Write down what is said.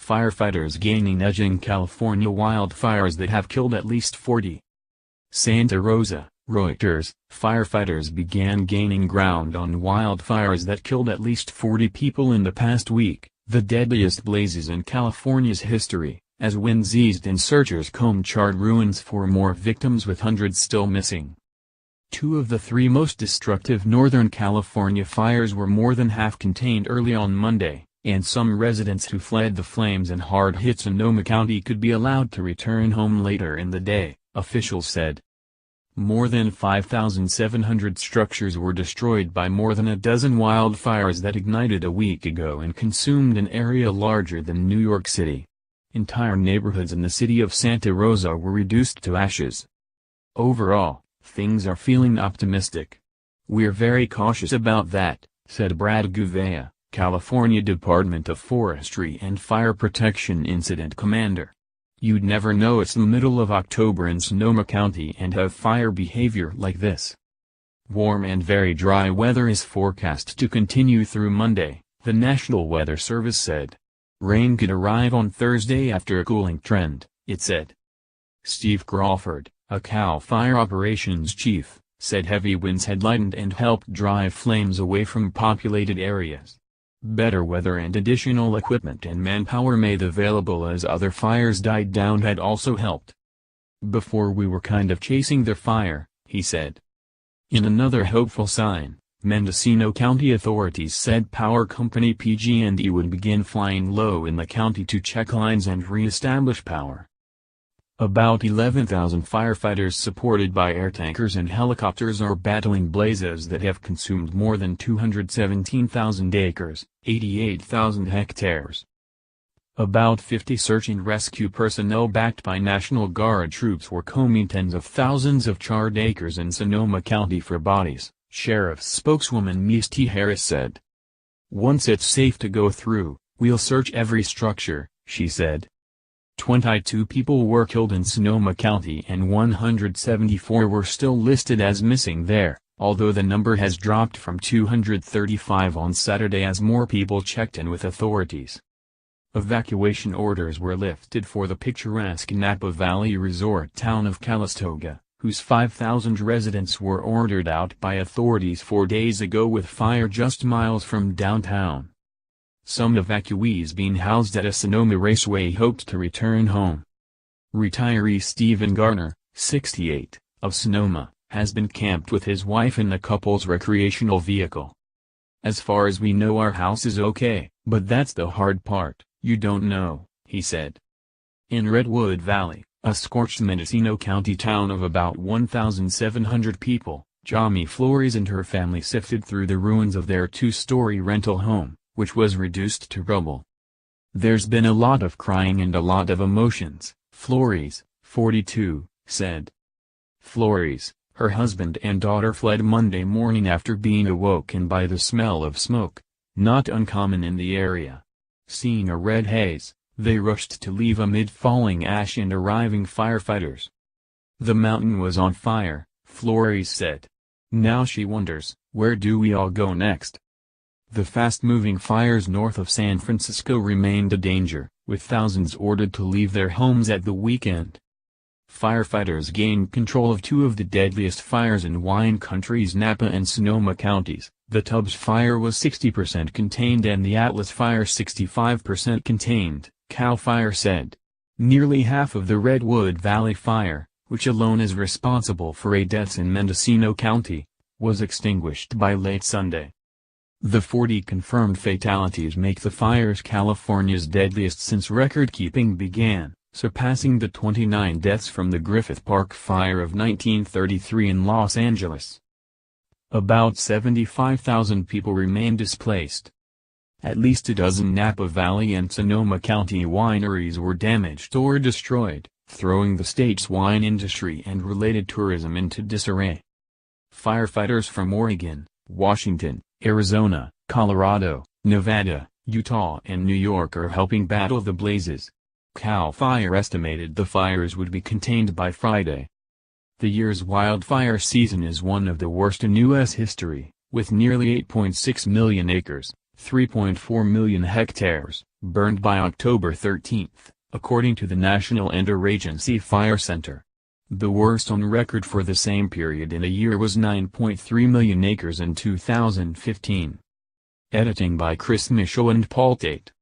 Firefighters gaining edge in California wildfires that have killed at least 40. Santa Rosa, Reuters, firefighters began gaining ground on wildfires that killed at least 40 people in the past week, the deadliest blazes in California's history, as winds eased and searchers combed charred ruins for more victims with hundreds still missing. Two of the three most destructive Northern California fires were more than half contained early on Monday, and some residents who fled the flames in hard-hit Sonoma County could be allowed to return home later in the day, officials said. More than 5,700 structures were destroyed by more than a dozen wildfires that ignited a week ago and consumed an area larger than New York City. Entire neighborhoods in the city of Santa Rosa were reduced to ashes. Overall, things are feeling optimistic. We're very cautious about that, said Brad Gouveia, California Department of Forestry and Fire Protection Incident Commander. You'd never know it's the middle of October in Sonoma County and have fire behavior like this. Warm and very dry weather is forecast to continue through Monday, the National Weather Service said. Rain could arrive on Thursday after a cooling trend, it said. Steve Crawford, a CAL Fire Operations chief, said heavy winds had lightened and helped drive flames away from populated areas. Better weather and additional equipment and manpower made available as other fires died down had also helped. Before we were kind of chasing the fire, he said. In another hopeful sign, Mendocino County authorities said power company PG&E would begin flying low in the county to check lines and re-establish power. About 11,000 firefighters supported by air tankers and helicopters are battling blazes that have consumed more than 217,000 acres, 88,000 hectares. About 50 search and rescue personnel backed by National Guard troops were combing tens of thousands of charred acres in Sonoma County for bodies, Sheriff's spokeswoman Misty Harris said. Once it's safe to go through, we'll search every structure, she said. 22 people were killed in Sonoma County and 174 were still listed as missing there, although the number has dropped from 235 on Saturday as more people checked in with authorities. Evacuation orders were lifted for the picturesque Napa Valley resort town of Calistoga, whose 5,000 residents were ordered out by authorities 4 days ago with fire just miles from downtown. Some evacuees being housed at a Sonoma raceway hoped to return home. Retiree Stephen Garner, 68, of Sonoma, has been camped with his wife in the couple's recreational vehicle. As far as we know our house is okay, but that's the hard part, you don't know, he said. In Redwood Valley, a scorched Mendocino County town of about 1,700 people, Jami Flores and her family sifted through the ruins of their two-story rental home, which was reduced to rubble. There's been a lot of crying and a lot of emotions, Flores, 42, said. Flores, her husband and daughter fled Monday morning after being awoken by the smell of smoke, not uncommon in the area. Seeing a red haze, they rushed to leave amid falling ash and arriving firefighters. The mountain was on fire, Flores said. Now she wonders, where do we all go next? The fast-moving fires north of San Francisco remained a danger, with thousands ordered to leave their homes at the weekend. Firefighters gained control of two of the deadliest fires in wine country's Napa and Sonoma counties. The Tubbs fire was 60% contained and the Atlas fire 65% contained, CAL FIRE said. Nearly half of the Redwood Valley fire, which alone is responsible for 8 deaths in Mendocino County, was extinguished by late Sunday. The 40 confirmed fatalities make the fires California's deadliest since record-keeping began, surpassing the 29 deaths from the Griffith Park fire of 1933 in Los Angeles. About 75,000 people remain displaced. At least a dozen Napa Valley and Sonoma County wineries were damaged or destroyed, throwing the state's wine industry and related tourism into disarray. Firefighters from Oregon, Washington, Arizona, Colorado, Nevada, Utah and New York are helping battle the blazes. CAL FIRE estimated the fires would be contained by Friday. The year's wildfire season is one of the worst in U.S. history, with nearly 8.6 million acres, 3.4 million hectares, burned by October 13, according to the National Interagency Fire Center. The worst on record for the same period in a year was 9.3 million acres in 2015. Editing by Chris Michaud and Paul Tate.